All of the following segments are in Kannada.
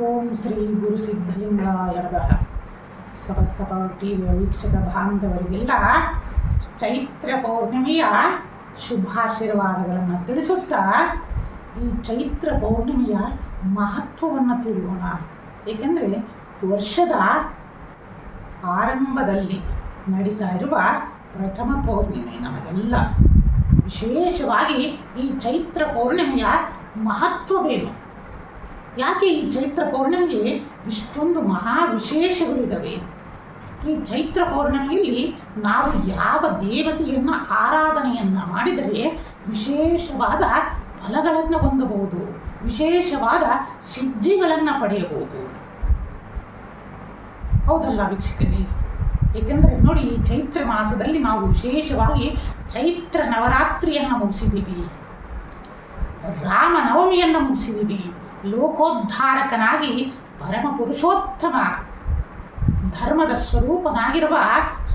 ಓಂ ಶ್ರೀ ಗುರು ಸಿದ್ಧಲಿಂಗಾಯ ನಮಃ. ಸಮಸ್ತ ಟಿವಿಯ ವೀಕ್ಷಕ ಬಾಂಧವರಿಗೆಲ್ಲ ಚೈತ್ರ ಪೌರ್ಣಿಮೆಯ ಶುಭಾಶೀರ್ವಾದಗಳನ್ನು ತಿಳಿಸುತ್ತಾ ಈ ಚೈತ್ರ ಪೌರ್ಣಿಮೆಯ ಮಹತ್ವವನ್ನು ತಿಳಿಯೋಣ. ಏಕೆಂದರೆ ವರ್ಷದ ಆರಂಭದಲ್ಲಿ ನಡೀತಾ ಇರುವ ಪ್ರಥಮ ಪೌರ್ಣಿಮೆ ನಮಗೆಲ್ಲ ವಿಶೇಷವಾಗಿ ಈ ಚೈತ್ರ ಪೌರ್ಣಿಮೆಯ ಮಹತ್ವವೇನು, ಯಾಕೆ ಈ ಚೈತ್ರ ಪೌರ್ಣಿಮೆಗೆ ಇಷ್ಟೊಂದು ಮಹಾ ವಿಶೇಷಗಳಿದ್ದಾವೆ? ಈ ಚೈತ್ರ ಪೌರ್ಣಿಮೆಯಲ್ಲಿ ನಾವು ಯಾವ ದೇವತೆಯನ್ನು ಆರಾಧನೆಯನ್ನು ಮಾಡಿದರೆ ವಿಶೇಷವಾದ ಫಲಗಳನ್ನು ಹೊಂದಬಹುದು, ವಿಶೇಷವಾದ ಸಿದ್ಧಿಗಳನ್ನು ಪಡೆಯಬಹುದು. ಹೌದಲ್ಲ ವೀಕ್ಷಕರೇ? ಏಕೆಂದರೆ ನೋಡಿ, ಈ ಚೈತ್ರ ಮಾಸದಲ್ಲಿ ನಾವು ವಿಶೇಷವಾಗಿ ಚೈತ್ರ ನವರಾತ್ರಿಯನ್ನು ಮುಗಿಸಿದ್ದೀವಿ, ರಾಮನವಮಿಯನ್ನು ಮುಗಿಸಿದ್ದೀವಿ. ಲೋಕೋದ್ಧಾರಕನಾಗಿ ಪರಮ ಪುರುಷೋತ್ತಮ ಧರ್ಮದ ಸ್ವರೂಪನಾಗಿರುವ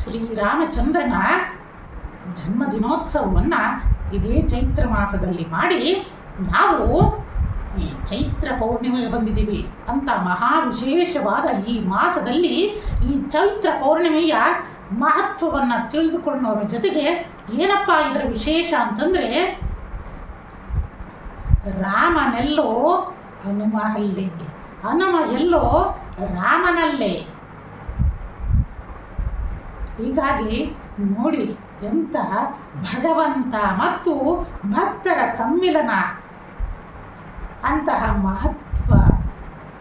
ಶ್ರೀರಾಮಚಂದ್ರನ ಜನ್ಮದಿನೋತ್ಸವವನ್ನು ಇದೇ ಚೈತ್ರ ಮಾಸದಲ್ಲಿ ಮಾಡಿ ನಾವು ಈ ಚೈತ್ರ ಪೌರ್ಣಿಮೆಗೆ ಬಂದಿದ್ದೀವಿ ಅಂತ ಮಹಾ ವಿಶೇಷವಾದ ಈ ಮಾಸದಲ್ಲಿ ಈ ಚೈತ್ರ ಪೌರ್ಣಿಮೆಯ ಮಹತ್ವವನ್ನು ತಿಳಿದುಕೊಳ್ಳೋರ ಜೊತೆಗೆ ಏನಪ್ಪ ಇದರ ವಿಶೇಷ ಅಂತಂದರೆ, ರಾಮನೆಲ್ಲೋ ಹನುಮ ಅಲ್ಲೇ, ಹನುಮ ಎಲ್ಲೋ ರಾಮನಲ್ಲೇ. ಹೀಗಾಗಿ ನೋಡಿ, ಎಂಥ ಭಗವಂತ ಮತ್ತು ಭಕ್ತರ ಸಮ್ಮಿಲನ, ಅಂತಹ ಮಹತ್ವ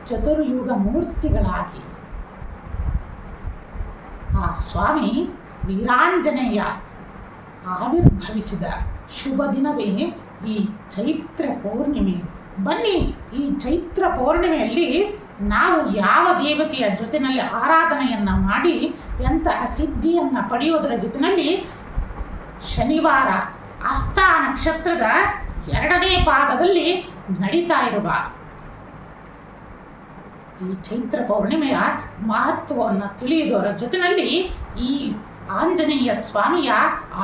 ಚತುರ್ಯುಗ ಮೂರ್ತಿಗಳಾಗಿ ಆ ಸ್ವಾಮಿ ವೀರಾಂಜನೇಯ ಆವಿರ್ಭವಿಸಿದ ಶುಭ ದಿನವೇ ಈ ಚೈತ್ರ ಪೌರ್ಣಿಮೆ. ಬನ್ನಿ, ಈ ಚೈತ್ರ ಪೌರ್ಣಿಮೆಯಲ್ಲಿ ನಾವು ಯಾವ ದೇವತೆಯ ಜೊತೆಯಲ್ಲಿ ಆರಾಧನೆಯನ್ನು ಮಾಡಿ ಎಂತಹ ಸಿದ್ಧಿಯನ್ನು ಪಡೆಯೋದರ ಜೊತೆಯಲ್ಲಿ ಶನಿವಾರ ಹಸ್ತ ನಕ್ಷತ್ರದ 2ನೇ ಪಾದದಲ್ಲಿ ನಡೀತಾ ಇರುವ ಈ ಚೈತ್ರ ಪೌರ್ಣಿಮೆಯ ಮಹತ್ವವನ್ನು ತಿಳಿಯುವುದರ ಜೊತೆಯಲ್ಲಿ ಈ ಆಂಜನೇಯ ಸ್ವಾಮಿಯ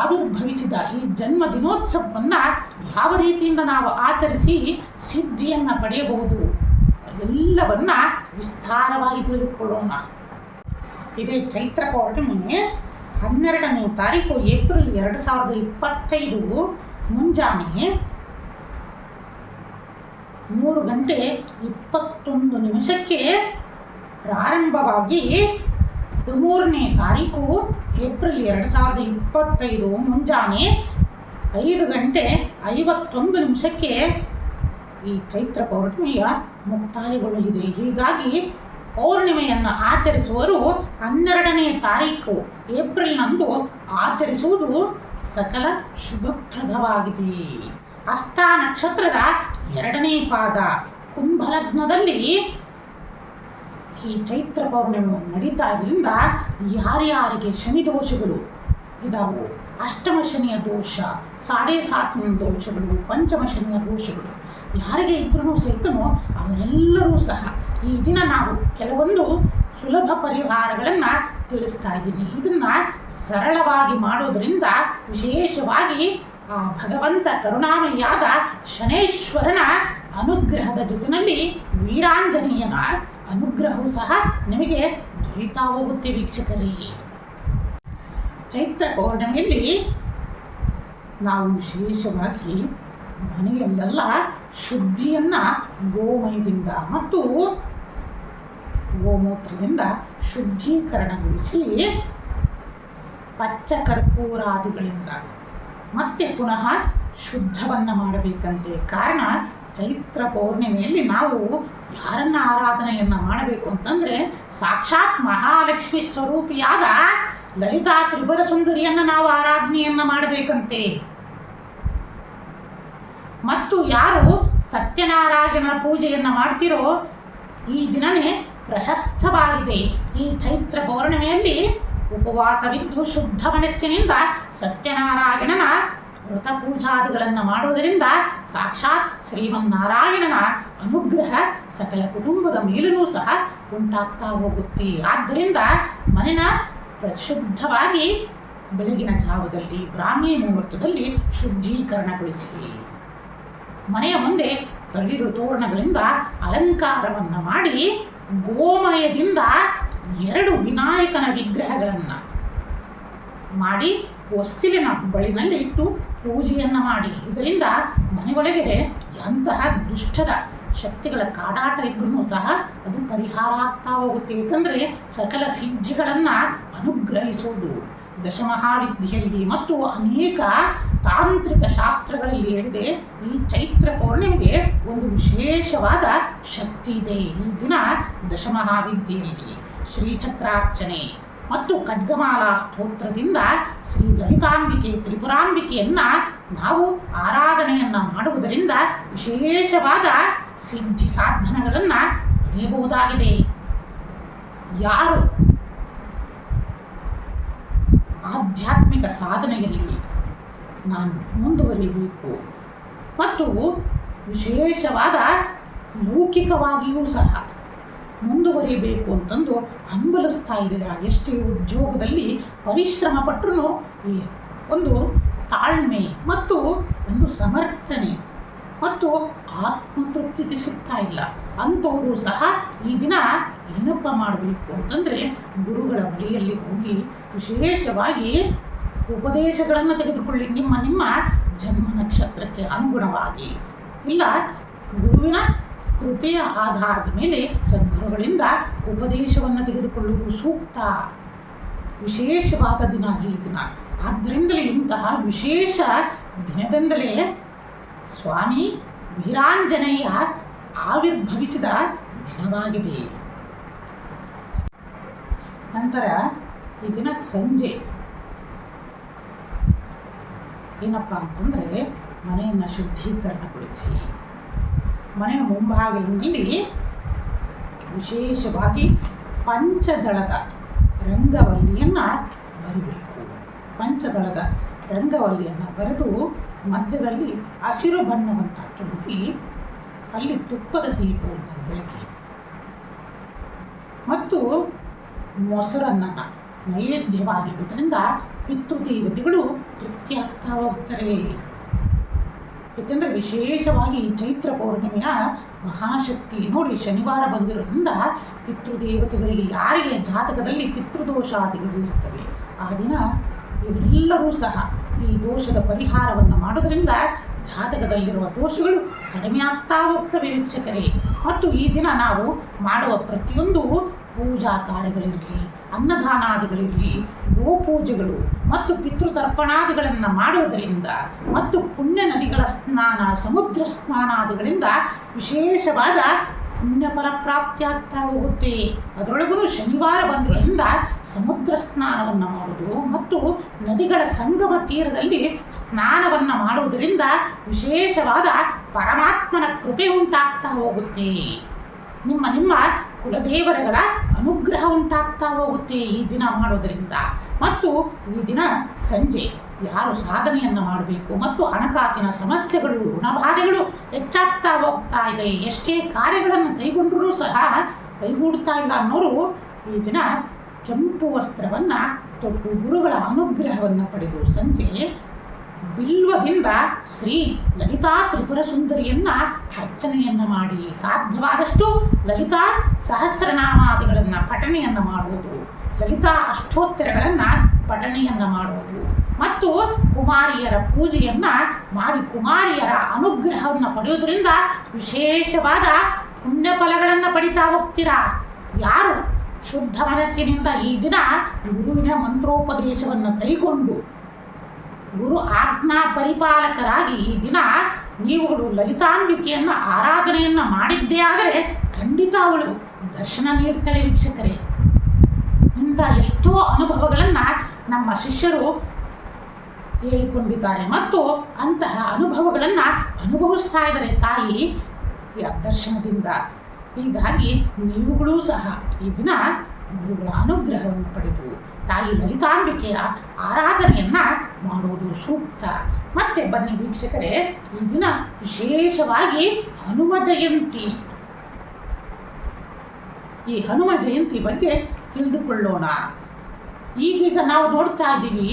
ಆವಿರ್ಭವಿಸಿದ ಈ ಜನ್ಮ ದಿನೋತ್ಸವವನ್ನು ಯಾವ ರೀತಿಯಿಂದ ನಾವು ಆಚರಿಸಿ ಸಿದ್ಧಿಯನ್ನು ಪಡೆಯಬಹುದು ಎಲ್ಲವನ್ನ ವಿಸ್ತಾರವಾಗಿ ತಿಳಿದುಕೊಳ್ಳೋಣ. ಇದೇ ಚೈತ್ರ ಪೌರ್ಣಿಮೆ 12ನೇ ತಾರೀಕು ಏಪ್ರಿಲ್ 2025 ಮುಂಜಾನೆ 3:21 ಪ್ರಾರಂಭವಾಗಿ 13ನೇ ತಾರೀಕು ಏಪ್ರಿಲ್ 2025 ಮುಂಜಾನೆ 5:51 ಈ ಚೈತ್ರ ಪೌರ್ಣಿಮೆಯ ಮುಕ್ತಾಯಗೊಳ್ಳಲಿದೆ. ಹೀಗಾಗಿ ಪೌರ್ಣಿಮೆಯನ್ನು ಆಚರಿಸುವರು 12ನೇ ತಾರೀಕು ಏಪ್ರಿಲ್ನಂದು ಆಚರಿಸುವುದು ಸಕಲ ಶುಭಪ್ರದವಾಗಿದೆ. ಹಸ್ತ ನಕ್ಷತ್ರದ 2ನೇ ಪಾದ ಕುಂಭಲಗ್ನದಲ್ಲಿ ಈ ಚೈತ್ರ ಪೌರ್ಣಿಮೆ ನಡೀತಾ ಇದ್ದರಿಂದ ಯಾರ್ಯಾರಿಗೆ ಶನಿ ದೋಷಗಳು ಇದಾವು, ಅಷ್ಟಮ ಶನಿಯ ದೋಷ, 7.5 ದೋಷಗಳು, ಪಂಚಮ ಶನಿಯ ದೋಷಗಳು ಯಾರಿಗೆ ಇದ್ರೂ ಸಹಿತನೂ ಅವರೆಲ್ಲರೂ ಸಹ ಈ ದಿನ ನಾವು ಕೆಲವೊಂದು ಸುಲಭ ಪರಿಹಾರಗಳನ್ನು ತಿಳಿಸ್ತಾ ಇದ್ದೀನಿ. ಇದನ್ನು ಸರಳವಾಗಿ ಮಾಡೋದರಿಂದ ವಿಶೇಷವಾಗಿ ಆ ಭಗವಂತ ಕರುಣಾಮಯಿಯಾದ ಶನೇಶ್ವರನ ಅನುಗ್ರಹದ ಜೊತೆಯಲ್ಲಿ ವೀರಾಂಜನೇಯನ ಅನುಗ್ರಹವೂ ಸಹ ನಿಮಗೆ ದೊರೀತಾ ಹೋಗುತ್ತೆ ವೀಕ್ಷಕರೇ. ಚೈತ್ರ ಪೌರ್ಣಿಮೆಯಲ್ಲಿ ನಾವು ವಿಶೇಷವಾಗಿ ಮನೆಯಲ್ಲೆಲ್ಲ ಶುದ್ಧಿಯನ್ನು ಗೋಮಯದಿಂದ ಮತ್ತು ಗೋಮೂತ್ರದಿಂದ ಶುದ್ಧೀಕರಣಗೊಳಿಸಿ ಪಚ್ಚ ಕರ್ಪೂರಾದಿಗಳಿಂದ ಮತ್ತೆ ಪುನಃ ಶುದ್ಧವನ್ನು ಮಾಡಬೇಕಂತೆ. ಕಾರಣ ಚೈತ್ರ ಪೌರ್ಣಿಮೆಯಲ್ಲಿ ನಾವು ಯಾರನ್ನ ಆರಾಧನೆಯನ್ನು ಮಾಡಬೇಕು ಅಂತಂದರೆ ಸಾಕ್ಷಾತ್ ಮಹಾಲಕ್ಷ್ಮಿ ಸ್ವರೂಪಿಯಾದ ಲಲಿತಾ ತ್ರಿಪುರ ಸುಂದರಿಯನ್ನು ನಾವು ಆರಾಧನೆಯನ್ನು ಮಾಡಬೇಕಂತೆ. ಮತ್ತು ಯಾರು ಸತ್ಯನಾರಾಯಣನ ಪೂಜೆಯನ್ನು ಮಾಡ್ತಿರೋ ಈ ದಿನವೇ ಪ್ರಶಸ್ತವಾಗಿದೆ. ಈ ಚೈತ್ರ ಪೌರ್ಣಿಮೆಯಲ್ಲಿ ಉಪವಾಸವಿದ್ದು ಶುದ್ಧ ಮನಸ್ಸಿನಿಂದ ಸತ್ಯನಾರಾಯಣನ ವ್ರತ ಪೂಜಾದಿಗಳನ್ನು ಮಾಡುವುದರಿಂದ ಸಾಕ್ಷಾತ್ ಶ್ರೀಮನ್ನಾರಾಯಣನ ಅನುಗ್ರಹ ಸಕಲ ಕುಟುಂಬದ ಮೇಲೂ ಸಹ ಉಂಟಾಗ್ತಾ ಹೋಗುತ್ತೆ. ಆದ್ದರಿಂದ ಮನೆಯ ಪ್ರಶುದ್ಧವಾಗಿ ಬೆಳಗಿನ ಜಾವದಲ್ಲಿ ಬ್ರಾಹ್ಮಿ ಮುಹೂರ್ತದಲ್ಲಿ ಶುದ್ಧೀಕರಣಗೊಳಿಸಿ ಮನೆಯ ಮುಂದೆ ತಳಿರು ತೋರಣಗಳಿಂದ ಅಲಂಕಾರವನ್ನು ಮಾಡಿ ಗೋಮಯದಿಂದ 2 ವಿನಾಯಕನ ವಿಗ್ರಹಗಳನ್ನು ಮಾಡಿ ಹೊಸ್ಸಿಲಿನ ಬಳಿನಲ್ಲಿ ಇಟ್ಟು ಪೂಜೆಯನ್ನು ಮಾಡಿ, ಇದರಿಂದ ಮನೆಯೊಳಗೆ ಎಂತಹ ದುಷ್ಟದ ಶಕ್ತಿಗಳ ಕಾಡಾಟ ಇದ್ರೂ ಸಹ ಅದು ಪರಿಹಾರ ಆಗ್ತಾ ಹೋಗುತ್ತೆ. ಏಕೆಂದರೆ ಸಕಲ ಸಿದ್ಧಿಗಳನ್ನು ಅನುಗ್ರಹಿಸುವುದು ದಶಮಹಾವಿದ್ಯೆಯಲ್ಲಿ ಮತ್ತು ಅನೇಕ ತಾಂತ್ರಿಕ ಶಾಸ್ತ್ರಗಳಲ್ಲಿ ಹೇಳಿದೆ. ಈ ಚೈತ್ರ ಪೌರ್ಣಿಮೆಗೆ ಒಂದು ವಿಶೇಷವಾದ ಶಕ್ತಿ ಇದೆ. ಈ ದಿನ ದಶಮಹಾವಿದ್ಯೆಯಲ್ಲಿ ಶ್ರೀಚಕ್ರಾರ್ಚನೆ ಮತ್ತು ಖಡ್ಗಮಾಲಾ ಸ್ತೋತ್ರದಿಂದ ಶ್ರೀ ಲಲಿತಾಂಬಿಕೆ ತ್ರಿಪುರಾಂಬಿಕೆಯನ್ನು ನಾವು ಆರಾಧನೆಯನ್ನು ಮಾಡುವುದರಿಂದ ವಿಶೇಷವಾದ ಸಿದ್ಧಿ ಸಾಧನಗಳನ್ನು ಪಡೆಯಬಹುದಾಗಿದೆ. ಯಾರು ಆಧ್ಯಾತ್ಮಿಕ ಸಾಧನೆಯಲ್ಲಿ ನಾನು ಮುಂದುವರಿಯಬೇಕು ಮತ್ತು ವಿಶೇಷವಾದ ಲೌಕಿಕವಾಗಿಯೂ ಸಹ ಮುಂದುವರಿಯಬೇಕು ಅಂತಂದು ಹಂಬಲಿಸ್ತಾ ಇದ್ದೀರಾ, ಎಷ್ಟೇ ಉದ್ಯೋಗದಲ್ಲಿ ಪರಿಶ್ರಮ ಪಟ್ಟರೂ ಒಂದು ತಾಳ್ಮೆ ಮತ್ತು ಒಂದು ಸಮರ್ಥನೆ ಮತ್ತು ಆತ್ಮತೃಪ್ತಿ ಸಿಗ್ತಾ ಇಲ್ಲ ಅಂಥವರು ಸಹ ಈ ದಿನ ಏನಪ್ಪ ಮಾಡಬೇಕು ಅಂತಂದರೆ ಗುರುಗಳ ಬಳಿಯಲ್ಲಿ ಹೋಗಿ ವಿಶೇಷವಾಗಿ ಉಪದೇಶಗಳನ್ನು ತೆಗೆದುಕೊಳ್ಳಿ. ನಿಮ್ಮ ಜನ್ಮ ನಕ್ಷತ್ರಕ್ಕೆ ಅನುಗುಣವಾಗಿ ಇಲ್ಲ ಗುರುವಿನ ಕೃಪೆಯ ಆಧಾರದ ಮೇಲೆ ಸದ್ಗುರುಗಳಿಂದ ಉಪದೇಶವನ್ನು ತೆಗೆದುಕೊಳ್ಳುವುದು ಸೂಕ್ತ. ವಿಶೇಷವಾದ ದಿನ ಈ ದಿನ. ಆದ್ದರಿಂದಲೇ ಇಂತಹ ವಿಶೇಷ ದಿನದಿಂದಲೇ ಸ್ವಾಮಿ ವೀರಾಂಜನೇಯ ಆವಿರ್ಭವಿಸಿದ ದಿನವಾಗಿದೆ. ನಂತರ ಈ ದಿನ ಸಂಜೆ ಏನಪ್ಪ ಅಂತಂದರೆ ಮನೆಯನ್ನು ಶುದ್ಧೀಕರಣಗೊಳಿಸಿ ಮನೆಯ ಮುಂಭಾಗಿಲಿನಲ್ಲಿ ವಿಶೇಷವಾಗಿ ಪಂಚದಳದ ರಂಗವಲ್ಲಿಯನ್ನು ಬರಿಬೇಕು. ಪಂಚದಳದ ರಂಗವಲ್ಲಿಯನ್ನು ಬರೆದು ಮಧ್ಯದಲ್ಲಿ ಹಸಿರು ಬಣ್ಣವನ್ನು ತುಂಬಿ ಅಲ್ಲಿ ತುಪ್ಪದ ದೀಪವನ್ನು ಬೆಳಗಿ ಮತ್ತು ಮೊಸರನ್ನು ನೈವೇದ್ಯವಾಗಿರುವುದರಿಂದ ಪಿತೃದೇವತೆಗಳು ತೃಪ್ತಿಯಾಗ್ತಾ ಹೋಗ್ತಾರೆ. ಏಕೆಂದರೆ ವಿಶೇಷವಾಗಿ ಚೈತ್ರ ಪೌರ್ಣಿಮೆಯ ಮಹಾಶಕ್ತಿ ನೋಡಿ ಶನಿವಾರ ಬಂದಿರೋದ್ರಿಂದ ಪಿತೃದೇವತೆಗಳಿಗೆ ಯಾರಿಗೆ ಜಾತಕದಲ್ಲಿ ಪಿತೃದೋಷಾದಿಗಳು ಇರ್ತವೆ ಆ ದಿನ ಇವರೆಲ್ಲರೂ ಸಹ ಈ ದೋಷದ ಪರಿಹಾರವನ್ನು ಮಾಡೋದರಿಂದ ಜಾತಕದಲ್ಲಿರುವ ದೋಷಗಳು ಕಡಿಮೆ ಆಗ್ತಾ ಹೋಗ್ತವೆ ವೀಕ್ಷಕರೇ. ಮತ್ತು ಈ ದಿನ ನಾವು ಮಾಡುವ ಪ್ರತಿಯೊಂದು ಪೂಜಾ ಕಾರ್ಯಗಳಿರಲಿ, ಅನ್ನದಾನಾದಿಗಳಿರಲಿ, ಗೋಪೂಜೆಗಳು ಮತ್ತು ಪಿತೃತರ್ಪಣಾದಿಗಳನ್ನು ಮಾಡುವುದರಿಂದ ಮತ್ತು ಪುಣ್ಯ ನದಿಗಳ ಸ್ನಾನ, ಸಮುದ್ರ ಸ್ನಾನಾದಿಗಳಿಂದ ವಿಶೇಷವಾದ ಪುಣ್ಯ ಫಲ ಪ್ರಾಪ್ತಿಯಾಗ್ತಾ ಹೋಗುತ್ತೆ. ಅದರೊಳಗೂ ಶನಿವಾರ ಬಂದಿರೋದ್ರಿಂದ ಸಮುದ್ರ ಸ್ನಾನವನ್ನು ಮಾಡುವುದು ಮತ್ತು ನದಿಗಳ ಸಂಗಮ ತೀರದಲ್ಲಿ ಸ್ನಾನವನ್ನು ಮಾಡುವುದರಿಂದ ವಿಶೇಷವಾದ ಪರಮಾತ್ಮನ ಕೃಪೆ ಉಂಟಾಗ್ತಾ ಹೋಗುತ್ತೆ. ನಿಮ್ಮ ಕುಲದೇವರುಗಳ ಅನುಗ್ರಹ ಉಂಟಾಗ್ತಾ ಹೋಗುತ್ತೆ ಈ ದಿನ ಮಾಡೋದರಿಂದ. ಮತ್ತು ಈ ದಿನ ಸಂಜೆ ಯಾರು ಸಾಧನೆಯನ್ನು ಮಾಡಬೇಕು ಮತ್ತು ಹಣಕಾಸಿನ ಸಮಸ್ಯೆಗಳು, ಋಣಬಾಧೆಗಳು ಹೆಚ್ಚಾಗ್ತಾ ಹೋಗ್ತಾ ಇದೆ, ಎಷ್ಟೇ ಕಾರ್ಯಗಳನ್ನು ಕೈಗೊಂಡರೂ ಸಹ ಕೈಗೂಡ್ತಾ ಇಲ್ಲ ಅನ್ನೋರು ಈ ದಿನ ಕೆಂಪು ವಸ್ತ್ರವನ್ನು ತೊಟ್ಟು ಗುರುಗಳ ಅನುಗ್ರಹವನ್ನು ಪಡೆದು ಸಂಜೆ ಬಿಲ್ವದಿಂದ ಶ್ರೀ ಲಲಿತಾ ತ್ರಿಪುರ ಸುಂದರಿಯನ್ನು ಅರ್ಚನೆಯನ್ನು ಮಾಡಿ ಸಾಧ್ಯವಾದಷ್ಟು ಲಲಿತಾ ಸಹಸ್ರನಾಮಾದಿಗಳನ್ನು ಪಠಣೆಯನ್ನು ಮಾಡುವುದು, ಲಲಿತಾ ಅಷ್ಟೋತ್ತರಗಳನ್ನು ಪಠಣೆಯನ್ನು ಮಾಡುವುದು ಮತ್ತು ಕುಮಾರಿಯರ ಪೂಜೆಯನ್ನು ಮಾಡಿ ಕುಮಾರಿಯರ ಅನುಗ್ರಹವನ್ನು ಪಡೆಯುವುದರಿಂದ ವಿಶೇಷವಾದ ಪುಣ್ಯ ಫಲಗಳನ್ನು ಪಡಿತಾ ಹೋಗ್ತೀರಾ. ಯಾರು ಶುದ್ಧ ಮನಸ್ಸಿನಿಂದ ಈ ದಿನ ಗುರುವಿನ ಮಂತ್ರೋಪದೇಶವನ್ನು ಕೈಗೊಂಡು ಗುರು ಆಜ್ಞಾ ಪರಿಪಾಲಕರಾಗಿ ಈ ದಿನ ನೀವುಗಳು ಲಲಿತಾಂಬಿಕೆಯನ್ನು ಆರಾಧನೆಯನ್ನು ಮಾಡಿದ್ದೇ ಆದರೆ ಖಂಡಿತ ಅವಳು ದರ್ಶನ ನೀಡ್ತಾಳೆ ವೀಕ್ಷಕರೇ. ಇಂಥ ಎಷ್ಟೋ ಅನುಭವಗಳನ್ನು ನಮ್ಮ ಶಿಷ್ಯರು ಹೇಳಿಕೊಂಡಿದ್ದಾರೆ ಮತ್ತು ಅಂತಹ ಅನುಭವಗಳನ್ನು ಅನುಭವಿಸ್ತಾ ಇದ್ದಾರೆ ತಾಯಿ ದರ್ಶನದಿಂದ. ಹೀಗಾಗಿ ನೀವುಗಳೂ ಸಹ ಈ ದಿನ ಗುರುಗಳ ಅನುಗ್ರಹವನ್ನು ಪಡೆದು ತಾಯಿ ಲಲಿತಾಂಬಿಕೆಯ ಆರಾಧನೆಯನ್ನು ಮಾಡುವುದು ಸೂಕ್ತ. ಮತ್ತೆ ಬನ್ನಿ ವೀಕ್ಷಕರೇ, ಈ ದಿನ ವಿಶೇಷವಾಗಿ ಹನುಮ ಜಯಂತಿ. ಈ ಹನುಮ ಜಯಂತಿ ಬಗ್ಗೆ ತಿಳಿದುಕೊಳ್ಳೋಣ. ಈಗೀಗ ನಾವು ನೋಡ್ತಾ ಇದ್ದೀವಿ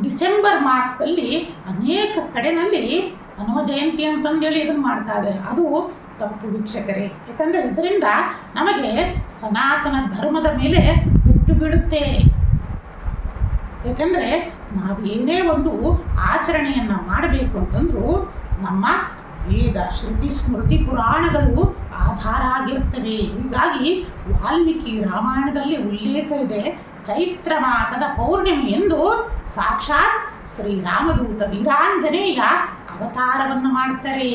ಡಿಸೆಂಬರ್ ಮಾಸದಲ್ಲಿ ಅನೇಕ ಕಡೆಯಲ್ಲಿ ಹನುಮ ಜಯಂತಿ ಅಂತಂದೇಳಿ ಇದನ್ನು ಮಾಡ್ತಾ ಇದ್ದಾರೆ. ಅದು ತಪ್ಪು ವೀಕ್ಷಕರೇ. ಯಾಕಂದರೆ ಇದರಿಂದ ನಮಗೆ ಸನಾತನ ಧರ್ಮದ ಮೇಲೆ ಬಿಟ್ಟು ಬೀಳುತ್ತೆ. ಯಾಕಂದರೆ ನಾವೇನೇ ಒಂದು ಆಚರಣೆಯನ್ನು ಮಾಡಬೇಕು ಅಂತಂದರೂ ನಮ್ಮ ವೇದ ಶ್ರುತಿ ಸ್ಮೃತಿ ಪುರಾಣಗಳು ಆಧಾರ ಆಗಿರ್ತವೆ. ಹೀಗಾಗಿ ವಾಲ್ಮೀಕಿ ರಾಮಾಯಣದಲ್ಲಿ ಉಲ್ಲೇಖ ಇದೆ, ಚೈತ್ರ ಮಾಸದ ಪೌರ್ಣಿಮೆ ಎಂದು ಸಾಕ್ಷಾತ್ ಶ್ರೀರಾಮದೂತ ವೀರಾಂಜನೇಯ ಅವತಾರವನ್ನು ಮಾಡ್ತಾರೆ.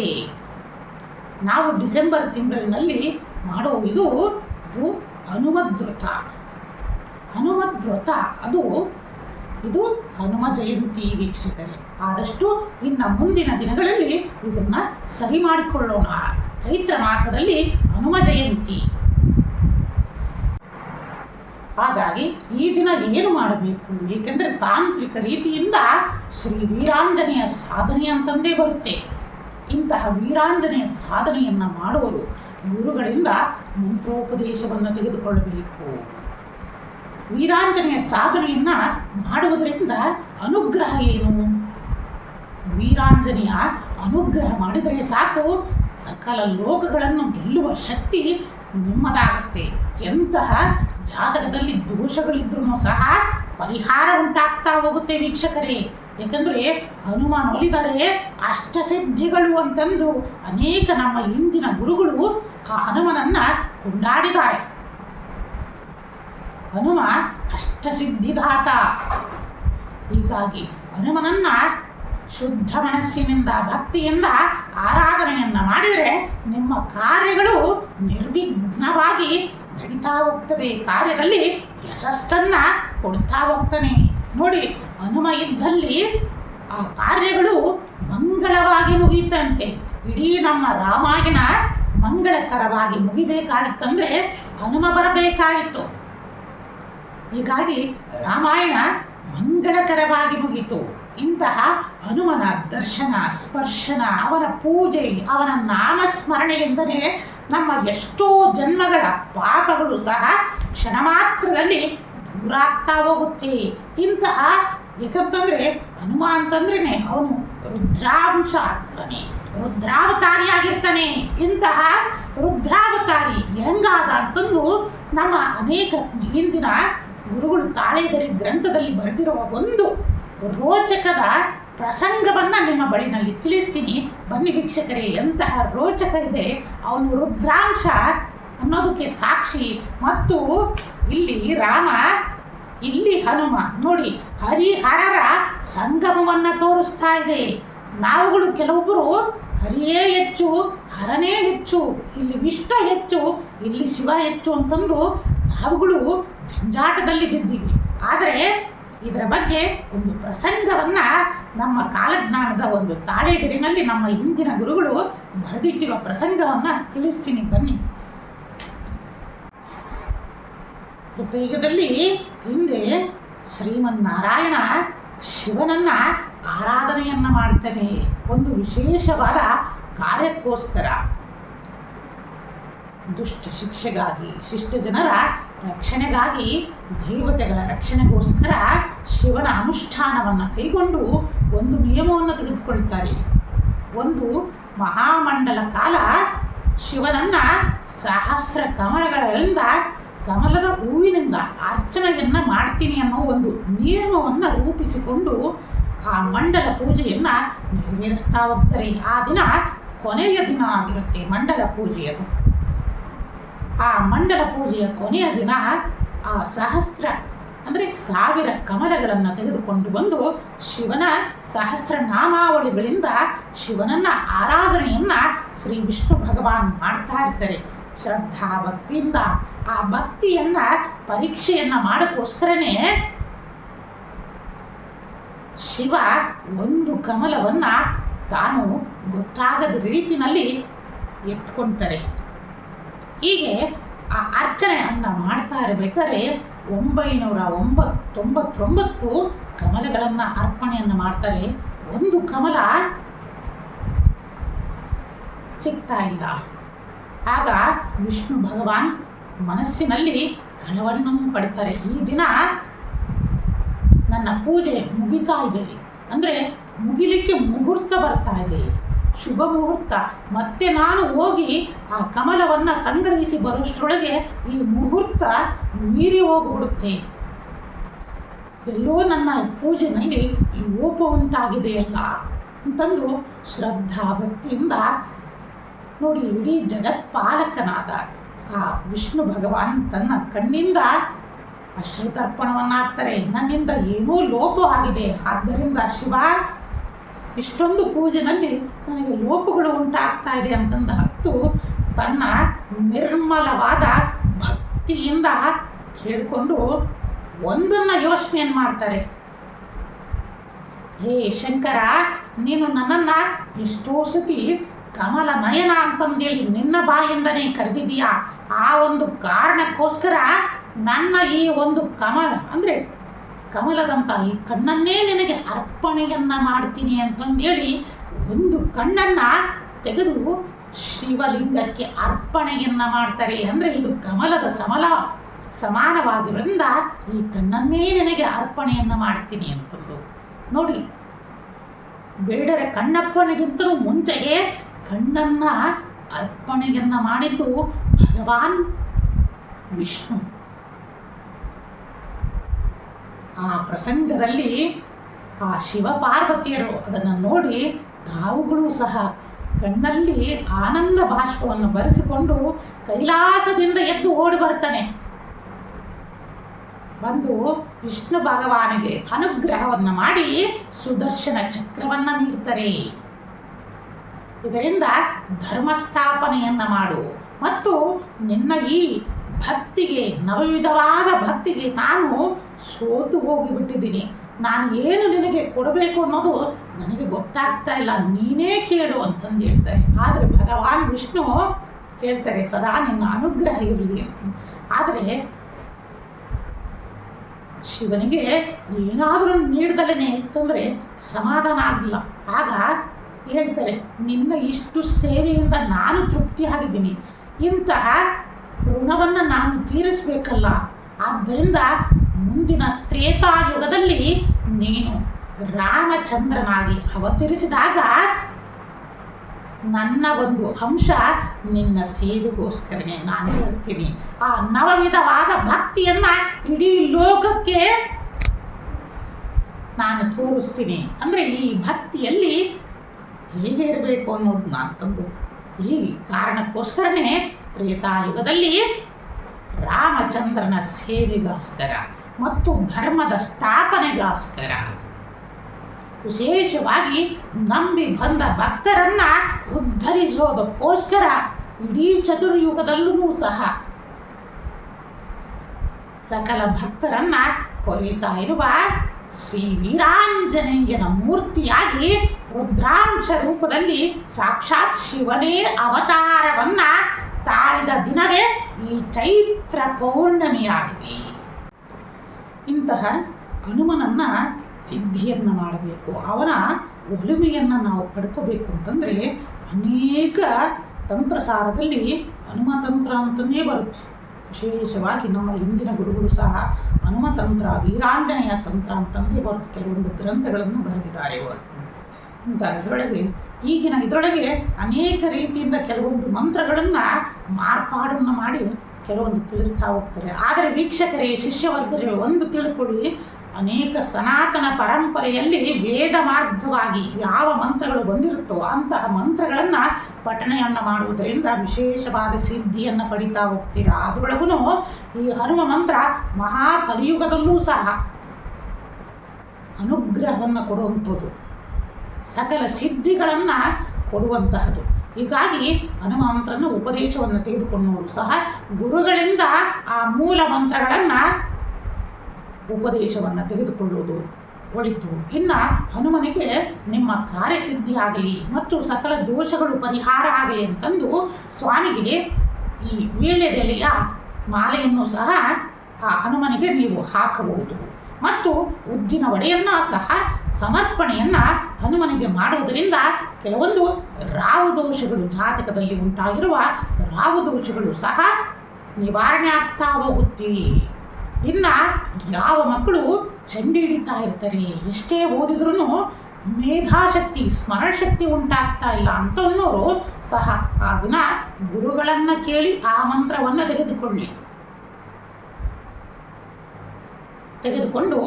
ನಾವು ಡಿಸೆಂಬರ್ ತಿಂಗಳಿನಲ್ಲಿ ಮಾಡೋ ಇದು ಹನುಮದ್ವ್ರತ. ಹನುಮದ್ವ್ರತ ಇದು ಹನುಮ ಜಯಂತಿ ವೀಕ್ಷಕರೇ. ಆದಷ್ಟು ಇನ್ನು ಮುಂದಿನ ದಿನಗಳಲ್ಲಿ ಇದನ್ನು ಸರಿ ಮಾಡಿಕೊಳ್ಳೋಣ. ಚೈತ್ರ ಮಾಸದಲ್ಲಿ ಹನುಮ ಜಯಂತಿ. ಹಾಗಾಗಿ ಈ ದಿನ ಏನು ಮಾಡಬೇಕು? ಏಕೆಂದರೆ ತಾಂತ್ರಿಕ ರೀತಿಯಿಂದ ಶ್ರೀ ವೀರಾಂಜನೇಯ ಸಾಧನೆ ಅಂತಂದೇ ಬರುತ್ತೆ. ಇಂತಹ ವೀರಾಂಜನೇಯ ಸಾಧನೆಯನ್ನು ಮಾಡುವವರು ಗುರುಗಳಿಂದ ಮಂತ್ರೋಪದೇಶವನ್ನು ತೆಗೆದುಕೊಳ್ಳಬೇಕು. ವೀರಾಂಜನೇಯ ಸಾಧನೆಯನ್ನು ಮಾಡುವುದರಿಂದ ಅನುಗ್ರಹ ಏನು? ವೀರಾಂಜನೇಯ ಅನುಗ್ರಹ ಮಾಡಿದರೆ ಸಾಕು, ಸಕಲ ಲೋಕಗಳನ್ನು ಗೆಲ್ಲುವ ಶಕ್ತಿ ನಿಮ್ಮದಾಗುತ್ತೆ. ಎಂತಹ ಜಾತಕದಲ್ಲಿ ದೋಷಗಳಿದ್ರೂ ಸಹ ಪರಿಹಾರ ಉಂಟಾಗ್ತಾ ಹೋಗುತ್ತೆ ವೀಕ್ಷಕರೇ. ಯಾಕಂದರೆ ಹನುಮನೊಲಿದರೆ ಅಷ್ಟಸಿದ್ಧಿಗಳು ಅಂತಂದು ಅನೇಕ ನಮ್ಮ ಇಂದಿನ ಗುರುಗಳು ಆ ಹನುಮನನ್ನು ಕೊಂಡಾಡಿದ್ದಾರೆ. ಹನುಮ ಅಷ್ಟಸಿದ್ಧಿದಾತ. ಹೀಗಾಗಿ ಹನುಮನನ್ನು ಶುದ್ಧ ಮನಸ್ಸಿನಿಂದ ಭಕ್ತಿಯಿಂದ ಆರಾಧನೆಯನ್ನು ಮಾಡಿದರೆ ನಿಮ್ಮ ಕಾರ್ಯಗಳು ನಿರ್ವಿಘ್ನವಾಗಿ ನಡೀತಾ ಹೋಗ್ತವೆ. ಕಾರ್ಯದಲ್ಲಿ ಯಶಸ್ಸನ್ನು ಕೊಡ್ತಾ ಹೋಗ್ತಾನೆ. ನೋಡಿ, ಹನುಮ ಇದ್ದಲ್ಲಿ ಆ ಕಾರ್ಯಗಳು ಮಂಗಳವಾಗಿ ಮುಗಿಯುತ್ತಂತೆ. ಇಡೀ ನಮ್ಮ ರಾಮಾಯಣ ಮಂಗಳಕರವಾಗಿ ಮುಗಿಬೇಕಾಗಿತ್ತಂದರೆ ಹನುಮ ಬರಬೇಕಾಗಿತ್ತು. ಹೀಗಾಗಿ ರಾಮಾಯಣ ಮಂಗಳಕರವಾಗಿ ಮುಗಿತು. ಇಂತಹ ಹನುಮನ ದರ್ಶನ ಸ್ಪರ್ಶನ, ಅವನ ಪೂಜೆ, ಅವನ ನಾಮಸ್ಮರಣೆಯಿಂದಲೇ ನಮ್ಮ ಎಷ್ಟೋ ಜನ್ಮಗಳ ಪಾಪಗಳು ಸಹ ಕ್ಷಣ ಮಾತ್ರದಲ್ಲಿ ದೂರಾಗ್ತಾ ಹೋಗುತ್ತೆ. ಇಂತಹ ಏಕಂತಂದರೆ ಹನುಮ ಅಂತಂದ್ರೇ ಅವನು ರುದ್ರಾಂಶ ಆಗ್ತಾನೆ, ರುದ್ರಾವತಾರಿಯಾಗಿರ್ತಾನೆ. ಇಂತಹ ರುದ್ರಾವತಾರಿ ಹೆಂಗಾದ ಅಂತಂದು ನಮ್ಮ ಅನೇಕ ಹಿಂದಿನ ಗುರುಗಳು ತಾಳೆಗರಿ ಗ್ರಂಥದಲ್ಲಿ ಬರೆದಿರುವ ಒಂದು ರೋಚಕದ ಪ್ರಸಂಗವನ್ನು ನಿಮ್ಮ ಬಳಿನಲ್ಲಿ ತಿಳಿಸ್ತೀನಿ. ಬನ್ನಿ ವೀಕ್ಷಕರೇ, ಎಂತಹ ರೋಚಕ ಇದೆ. ಅವನು ರುದ್ರಾಂಶ ಅನ್ನೋದಕ್ಕೆ ಸಾಕ್ಷಿ. ಮತ್ತು ಇಲ್ಲಿ ರಾಮ, ಇಲ್ಲಿ ಹನುಮ. ನೋಡಿ, ಹರಿಹರರ ಸಂಗಮವನ್ನು ತೋರಿಸ್ತಾ ಇದೆ. ನಾವುಗಳು ಕೆಲವೊಬ್ಬರು ಹರಿಯೇ ಹೆಚ್ಚು, ಹರನೇ ಹೆಚ್ಚು, ಇಲ್ಲಿ ವಿಷ್ಣು ಹೆಚ್ಚು, ಇಲ್ಲಿ ಶಿವ ಹೆಚ್ಚು ಅಂತಂದು ನಾವುಗಳು ಜಂಜಾಟದಲ್ಲಿ ಬಿದ್ದೀವಿ. ಆದರೆ ಇದರ ಬಗ್ಗೆ ಒಂದು ಪ್ರಸಂಗವನ್ನು ನಮ್ಮ ಕಾಲಜ್ಞಾನದ ಒಂದು ತಾಳೆಗರಿನಲ್ಲಿ ನಮ್ಮ ಹಿಂದಿನ ಗುರುಗಳು ಬರೆದಿಟ್ಟಿರುವ ಪ್ರಸಂಗವನ್ನು ತಿಳಿಸ್ತೀನಿ ಬನ್ನಿ. ಕೃತಯುಗದಲ್ಲಿ ಹಿಂದೆ ಶ್ರೀಮನ್ನಾರಾಯಣ ಶಿವನನ್ನ ಆರಾಧನೆಯನ್ನ ಮಾಡ್ತಾನೆ. ಒಂದು ವಿಶೇಷವಾದ ಕಾರ್ಯಕ್ಕೋಸ್ಕರ, ದುಷ್ಟ ಶಿಕ್ಷೆಗಾಗಿ, ಶಿಷ್ಟ ಜನರ ರಕ್ಷಣೆಗಾಗಿ, ದೇವತೆಗಳ ರಕ್ಷಣೆಗೋಸ್ಕರ ಶಿವನ ಅನುಷ್ಠಾನವನ್ನು ಕೈಗೊಂಡು ಒಂದು ನಿಯಮವನ್ನು ತೆಗೆದುಕೊಳ್ತಾರೆ. ಒಂದು ಮಹಾಮಂಡಲ ಕಾಲ ಶಿವನನ್ನು ಸಹಸ್ರ ಕಮಲಗಳಿಂದ, ಕಮಲದ ಹೂವಿನಿಂದ ಅರ್ಚನೆಯನ್ನು ಮಾಡ್ತೀನಿ ಅನ್ನೋ ಒಂದು ನಿಯಮವನ್ನು ರೂಪಿಸಿಕೊಂಡು ಆ ಮಂಡಲ ಪೂಜೆಯನ್ನು ನೆರವೇರಿಸ್ತಾ ಹೋಗ್ತಾರೆ. ಆ ದಿನ ಕೊನೆಯ ದಿನ ಆಗಿರುತ್ತೆ ಮಂಡಲ ಪೂಜೆಯದು. ಆ ಮಂಡಲ ಪೂಜೆಯ ಕೊನೆಯ ದಿನ ಆ ಸಹಸ್ರ ಅಂದರೆ 1000 ಕಮಲಗಳನ್ನು ತೆಗೆದುಕೊಂಡು ಬಂದು ಶಿವನ ಸಹಸ್ರ ನಾಮಾವಳಿಗಳಿಂದ ಶಿವನನ್ನ ಆರಾಧನೆಯನ್ನು ಶ್ರೀ ವಿಷ್ಣು ಭಗವಾನ್ ಮಾಡ್ತಾ ಇರ್ತಾರೆ ಶ್ರದ್ಧಾ ಭಕ್ತಿಯಿಂದ. ಆ ಭಕ್ತಿಯನ್ನು ಪರೀಕ್ಷೆಯನ್ನು ಮಾಡೋಕ್ಕೋಸ್ಕರನೇ ಶಿವ ಒಂದು ಕಮಲವನ್ನು ತಾನು ಗೊತ್ತಾಗದ ರೀತಿಯಲ್ಲಿ ಎತ್ಕೊಳ್ತಾರೆ. ಹೀಗೆ ಆ ಅರ್ಚನೆಯನ್ನು ಮಾಡ್ತಾ ಇರಬೇಕಾದ್ರೆ 999 ಕಮಲಗಳನ್ನು ಅರ್ಪಣೆಯನ್ನು ಮಾಡ್ತಾರೆ. ಒಂದು ಕಮಲ ಸಿಗ್ತಾ ಇಲ್ಲ. ಆಗ ವಿಷ್ಣು ಭಗವಾನ್ ಮನಸ್ಸಿನಲ್ಲಿ ಕಳವಳವನ್ನು ಪಡ್ತಾರೆ. ಈ ದಿನ ನನ್ನ ಪೂಜೆ ಮುಗಿತಾ ಇದೆ, ಅಂದರೆ ಮುಗಿಲಿಕ್ಕೆ ಮುಹೂರ್ತ ಬರ್ತಾ ಇದೆ, ಶುಭ ಮುಹೂರ್ತ. ಮತ್ತೆ ನಾನು ಹೋಗಿ ಆ ಕಮಲವನ್ನು ಸಂಗ್ರಹಿಸಿ ಬರುವಷ್ಟರೊಳಗೆ ಈ ಮುಹೂರ್ತ ಮೀರಿ ಹೋಗಿಬಿಡುತ್ತೆ. ಎಲ್ಲೋ ನನ್ನ ಪೂಜೆಯಲ್ಲಿ ಲೋಪ ಉಂಟಾಗಿದೆಯಲ್ಲ ಅಂತಂದು ಶ್ರದ್ಧಾ ಭಕ್ತಿಯಿಂದ ನೋಡಿ, ಇಡೀ ಜಗತ್ಪಾಲಕನಾದ ಆ ವಿಷ್ಣು ಭಗವಾನ್ ತನ್ನ ಕಣ್ಣಿಂದ ಅಶ್ರುತರ್ಪಣವನ್ನು ಹಾಕ್ತಾರೆ. ನನ್ನಿಂದ ಏನೋ ಲೋಪ ಆಗಿದೆ, ಆದ್ದರಿಂದ ಶಿವ ಇಷ್ಟೊಂದು ಪೂಜೆನಲ್ಲಿ ನನಗೆ ಲೋಪಗಳು ಉಂಟಾಗ್ತಾ ಇದೆ ಅಂತಂದು ಹತ್ತು ತನ್ನ ನಿರ್ಮಲವಾದ ಭಕ್ತಿಯಿಂದ ಕೇಳಿಕೊಂಡು ಒಂದನ್ನು ಯೋಚನೆಯನ್ನು ಮಾಡ್ತಾರೆ. ಹೇ ಶಂಕರ, ನೀನು ನನ್ನನ್ನು ಎಷ್ಟೋ ಸತಿ ಕಮಲ ನಯನ ಅಂತಂದೇಳಿ ನಿನ್ನ ಬಾಯಿಂದನೇ ಕರೆದಿದೀಯಾ. ಆ ಒಂದು ಕಾರಣಕ್ಕೋಸ್ಕರ ನನ್ನ ಈ ಒಂದು ಕಮಲ ಅಂದರೆ ಕಮಲದಂಥ ಈ ಕಣ್ಣನ್ನೇ ನಿನಗೆ ಅರ್ಪಣೆಯನ್ನು ಮಾಡ್ತೀನಿ ಅಂತಂದೇಳಿ ಒಂದು ಕಣ್ಣನ್ನು ತೆಗೆದು ಶಿವಲಿಂಗಕ್ಕೆ ಅರ್ಪಣೆಯನ್ನು ಮಾಡ್ತಾರೆ. ಅಂದರೆ ಇದು ಕಮಲದ ಸಮಾನವಾಗಿರೋದ್ರಿಂದ ಈ ಕಣ್ಣನ್ನೇ ನಿನಗೆ ಅರ್ಪಣೆಯನ್ನು ಮಾಡ್ತೀನಿ ಅಂತಂದು ನೋಡಿ. ಬೇಡರೆ ಕಣ್ಣಪ್ಪನಿಗಿಂತಲೂ ಮುಂಚೆಗೆ ಕಣ್ಣನ್ನು ಅರ್ಪಣೆಯನ್ನು ಮಾಡಿದ್ದು ಭಗವಾನ್ ವಿಷ್ಣು. ಆ ಪ್ರಸಂಗದಲ್ಲಿ ಆ ಶಿವಪಾರ್ವತಿಯರು ಅದನ್ನು ನೋಡಿ ತಾವುಗಳು ಸಹ ಕಣ್ಣಲ್ಲಿ ಆನಂದ ಬಾಷ್ಪವನ್ನು ಬರೆಸಿಕೊಂಡು ಕೈಲಾಸದಿಂದ ಎದ್ದು ಓಡಿ ಬರ್ತಾನೆ. ಬಂದು ವಿಷ್ಣು ಭಗವಾನಿಗೆ ಅನುಗ್ರಹವನ್ನು ಮಾಡಿ ಸುದರ್ಶನ ಚಕ್ರವನ್ನು ನೀಡ್ತಾರೆ. ಇದರಿಂದ ಧರ್ಮಸ್ಥಾಪನೆಯನ್ನು ಮಾಡು ಮತ್ತು ನಿನ್ನ ಈ ಭಕ್ತಿಗೆ, ನವವಿಧವಾದ ಭಕ್ತಿಗೆ ನಾನು ಸೋತು ಹೋಗಿಬಿಟ್ಟಿದ್ದೀನಿ. ನಾನು ಏನು ನಿನಗೆ ಕೊಡಬೇಕು ಅನ್ನೋದು ನನಗೆ ಗೊತ್ತಾಗ್ತಾ ಇಲ್ಲ, ನೀನೇ ಕೇಳು ಅಂತಂದು ಹೇಳ್ತಾರೆ. ಆದರೆ ಭಗವಾನ್ ವಿಷ್ಣು ಹೇಳ್ತಾರೆ, ಸದಾ ನಿನ್ನ ಅನುಗ್ರಹ ಇರಲಿ. ಆದರೆ ಶಿವನಿಗೆ ಏನಾದರೂ ನೀಡ್ದಲೇ ಇತ್ತಂದರೆ ಸಮಾಧಾನ ಆಗಲಿಲ್ಲ. ಆಗ ಹೇಳ್ತಾರೆ, ನಿನ್ನ ಇಷ್ಟು ಸೇವೆಯಿಂದ ನಾನು ತೃಪ್ತಿಯಾಗಿದ್ದೀನಿ, ಇಂತಹ ಋಣವನ್ನು ನಾನು ತೀರಿಸಬೇಕಲ್ಲ. ಆದ್ದರಿಂದ ಮುಂದಿನ ತ್ರೇತಾಯುಗದಲ್ಲಿ ನೀನು ರಾಮಚಂದ್ರನಾಗಿ ಅವತರಿಸಿದಾಗ ನನ್ನ ಒಂದು ಅಂಶ ನಿನ್ನ ಸೇವೆಗೋಸ್ಕರನೇ ನಾನು ಹೇಳ್ತೀನಿ. ಆ ನವವಿಧವಾದ ಭಕ್ತಿಯನ್ನು ಇಡೀ ಲೋಕಕ್ಕೆ ನಾನು ತೋರಿಸ್ತೀನಿ. ಅಂದರೆ ಈ ಭಕ್ತಿಯಲ್ಲಿ ಹೇಗೆ ಇರಬೇಕು ಅನ್ನೋದನ್ನ ಅಂತಂದು ಈ ಕಾರಣಕ್ಕೋಸ್ಕರನೇ ತ್ರೇತಾಯುಗದಲ್ಲಿ ರಾಮಚಂದ್ರನ ಸೇವೆಗೋಸ್ಕರ ಮತ್ತು ಧರ್ಮದ ಸ್ಥಾಪನೆಗೋಸ್ಕರ ವಿಶೇಷವಾಗಿ ನಂಬಿ ಬಂದ ಭಕ್ತರನ್ನ ಉದ್ಧರಿಸೋದಕ್ಕೋಸ್ಕರ ಇಡೀ ಚತುರ್ಯುಗದಲ್ಲೂ ಸಹ ಸಕಲ ಭಕ್ತರನ್ನ ಕೊರಿತಾ ಇರುವ ಶ್ರೀ ವೀರಾಂಜನೇಯನ ಮೂರ್ತಿಯಾಗಿ ರುದ್ರಾಂಶ ರೂಪದಲ್ಲಿ ಸಾಕ್ಷಾತ್ ಶಿವನೇ ಅವತಾರವನ್ನ ತಾಳಿದ ದಿನವೇ ಈ ಚೈತ್ರ ಪೌರ್ಣಮಿಯಾಗಿದೆ. ಇಂತಹ ಹನುಮನನ್ನ ಸಿದ್ಧಿಯನ್ನು ಮಾಡಬೇಕು, ಅವನ ಒಲುಮೆಯನ್ನು ನಾವು ಪಡ್ಕೋಬೇಕು ಅಂತಂದರೆ ಅನೇಕ ತಂತ್ರಸಾರದಲ್ಲಿ ಹನುಮತಂತ್ರ ಅಂತಲೇ ಬರುತ್ತೆ. ವಿಶೇಷವಾಗಿ ನಮ್ಮ ಹಿಂದಿನ ಗುರುಗಳು ಸಹ ಹನುಮತಂತ್ರ, ವೀರಾಂಜನೇಯ ತಂತ್ರ ಅಂತಂದೇ ಬರುತ್ತೆ. ಕೆಲವೊಂದು ಗ್ರಂಥಗಳನ್ನು ಬರೆದಿದ್ದಾರೆ ಅವರು. ಇಂಥ ಇದರೊಳಗೆ ಈಗಿನ ಇದರೊಳಗೆ ಅನೇಕ ರೀತಿಯಿಂದ ಕೆಲವೊಂದು ಮಂತ್ರಗಳನ್ನು ಮಾರ್ಪಾಡನ್ನು ಮಾಡಿ ಕೆಲವೊಂದು ತಿಳಿಸ್ತಾ ಹೋಗ್ತಾರೆ. ಆದರೆ ವೀಕ್ಷಕರೇ, ಶಿಷ್ಯವರ್ಗರೇ, ಒಂದು ತಿಳ್ಕೊಳ್ಳಿ, ಅನೇಕ ಸನಾತನ ಪರಂಪರೆಯಲ್ಲಿ ವೇದ ಮಾರ್ಗವಾಗಿ ಯಾವ ಮಂತ್ರಗಳು ಬಂದಿರುತ್ತೋ ಅಂತಹ ಮಂತ್ರಗಳನ್ನು ಪಠಣೆಯನ್ನು ಮಾಡುವುದರಿಂದ ವಿಶೇಷವಾದ ಸಿದ್ಧಿಯನ್ನು ಪಡಿತಾ ಹೋಗ್ತೀರಾ. ಅದರೊಳಗೂ ಈ ಹನುಮ ಮಂತ್ರ ಮಹಾಕಲಿಯುಗದಲ್ಲೂ ಸಹ ಅನುಗ್ರಹವನ್ನು ಕೊಡುವಂಥದ್ದು, ಸಕಲ ಸಿದ್ಧಿಗಳನ್ನು ಕೊಡುವಂತಹದ್ದು. ಹೀಗಾಗಿ ಹನುಮ ಮಂತ್ರನ ಉಪದೇಶವನ್ನು ತೆಗೆದುಕೊಂಡವರು ಸಹ ಗುರುಗಳಿಂದ ಆ ಮೂಲ ಮಂತ್ರಗಳನ್ನು ಉಪದೇಶವನ್ನು ತೆಗೆದುಕೊಳ್ಳುವುದು ಒಳಿತು. ಇನ್ನು ಹನುಮನಿಗೆ ನಿಮ್ಮ ಕಾರ್ಯಸಿದ್ಧಿ ಆಗಲಿ ಮತ್ತು ಸಕಲ ದೋಷಗಳು ಪರಿಹಾರ ಆಗಲಿ ಅಂತಂದು ಸ್ವಾಮಿಗೆ ಈ ವೀಳ್ಯದೆಲೆಯ ಮಾಲೆಯನ್ನು ಸಹ ಆ ಹನುಮನಿಗೆ ನೀವು ಹಾಕಬಹುದು ಮತ್ತು ಉದ್ದಿನ ವಡೆಯನ್ನು ಸಹ ಸಮರ್ಪಣೆಯನ್ನು ಹನುಮನಿಗೆ ಮಾಡುವುದರಿಂದ ಕೆಲವೊಂದು ರಾಹು ದೋಷಗಳು, ಜಾತಕದಲ್ಲಿ ಉಂಟಾಗಿರುವ ರಾಹು ದೋಷಗಳು ಸಹ ನಿವಾರಣೆ ಆಗ್ತಾ ಹೋಗುತ್ತೆ. ಇನ್ನು ಯಾವ ಮಕ್ಕಳು ಚಂಡಿ ಹಿಡಿತಾ ಇರ್ತಾರೆ, ಎಷ್ಟೇ ಓದಿದ್ರೂ ಮೇಧಾಶಕ್ತಿ ಸ್ಮರಣಶಕ್ತಿ ಉಂಟಾಗ್ತಾ ಇಲ್ಲ ಅಂತನ್ನೋರು ಸಹ ಆ ದಿನ ಗುರುಗಳನ್ನು ಕೇಳಿ ಆ ಮಂತ್ರವನ್ನು ತೆಗೆದುಕೊಂಡು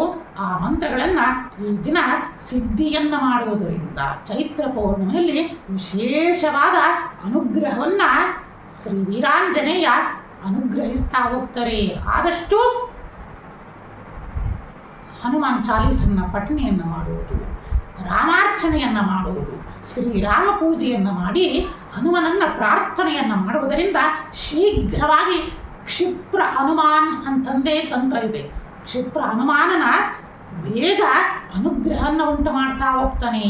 ಆ ಮಂತ್ರಗಳನ್ನು ಈ ದಿನ ಸಿದ್ಧಿಯನ್ನು ಮಾಡುವುದರಿಂದ ಚೈತ್ರ ಪೌರ್ಣಿಮೆಯಲ್ಲಿ ವಿಶೇಷವಾದ ಅನುಗ್ರಹವನ್ನು ಶ್ರೀ ವೀರಾಂಜನೇಯ ಅನುಗ್ರಹಿಸ್ತಾ ಹೋಗ್ತಾರೆ. ಆದಷ್ಟು ಹನುಮಾನ್ ಚಾಲೀಸನ್ನ ಪಠಣೆಯನ್ನು ಮಾಡುವುದು, ರಾಮಾರ್ಚನೆಯನ್ನು ಮಾಡುವುದು, ಶ್ರೀರಾಮ ಪೂಜೆಯನ್ನು ಮಾಡಿ ಹನುಮನನ್ನ ಪ್ರಾರ್ಥನೆಯನ್ನು ಮಾಡುವುದರಿಂದ ಶೀಘ್ರವಾಗಿ ಕ್ಷಿಪ್ರ ಹನುಮಾನ್ ಅಂತಂದೇ ತಂತ್ರ ಇದೆ. ಕ್ಷಿಪ್ರ ಹನುಮಾನನ ಬೇಗ ಅನುಗ್ರಹವನ್ನು ಉಂಟು ಮಾಡ್ತಾ ಹೋಗ್ತಾನೆ.